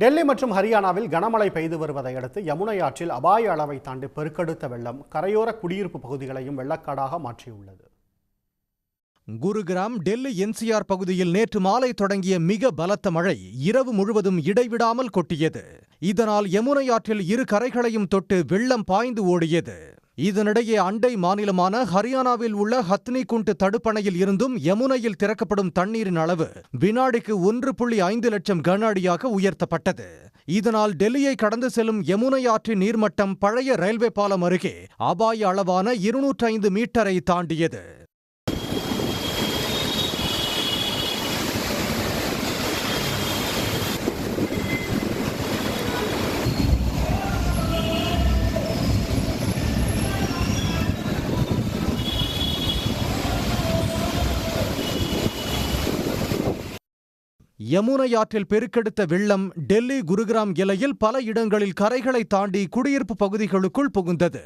டெல்லி மற்றும் ஹரியானாவில் கனமழை பெய்து வருவதை அடுத்து யமுனை ஆற்றில் அபாய அளவை தாண்டி பெருக்கெடுத்த வெள்ளம் கரையோர குடியிருப்பு பகுதிகளையும் வெள்ளக்காடாக மாற்றியுள்ளது. குருகிராம் டெல்லி என்சிஆர் பகுதியில் நேற்று மாலை தொடங்கிய மிக பலத்த மழை இரவு முழுவதும் இடைவிடாமல் கொட்டியது. இதனால் யமுனை ஆற்றில் இரு கரைகளையும் தொட்டு வெள்ளம் பாய்ந்து ஓடியது. இதனிடையே அண்டை மாநிலமான ஹரியானாவில் உள்ள ஹத்னிகுண்ட் தடுப்பணையில் இருந்தும் யமுனையில் திறக்கப்படும் தண்ணீரின் அளவு வினாடிக்கு 1.5 லட்சம் கன அடியாக உயர்த்தப்பட்டது. இதனால் டெல்லியை கடந்து செல்லும் யமுனை ஆற்றின் நீர்மட்டம் பழைய ரயில்வே பாலம் அருகே அபாய அளவான 205 மீட்டரை தாண்டியது. யமுனை ஆற்றில் பெருக்கெடுத்த வெள்ளம் டெல்லி குருகிராம் எல்லையில் பல இடங்களில் கரைகளை தாண்டி குடியிருப்பு பகுதிகளுக்குள் புகுந்தது.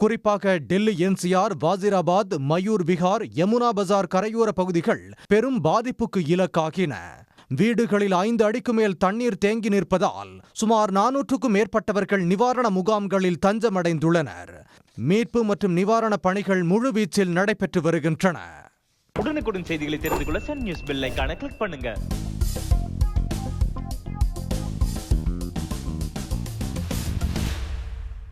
குறிப்பாக டெல்லி என்சிஆர், வாசிராபாத், மயூர் விஹார், யமுனா பஜார் கரையோர பகுதிகள் பெரும் பாதிப்புக்கு இலக்காகின. வீடுகளில் 5 அடிக்கு மேல் தண்ணீர் தேங்கி நிற்பதால் சுமார் 400க்கும் மேற்பட்டவர்கள் நிவாரண முகாம்களில் தஞ்சமடைந்துள்ளனர். மீட்பு மற்றும் நிவாரண பணிகள் முழுவீச்சில் நடைபெற்று வருகின்றன. உடனுக்குடன் செய்திகளை தெரிந்து கொள்ள சன் நியூஸ் பெல் ஐகானை கிளிக் பண்ணுங்க.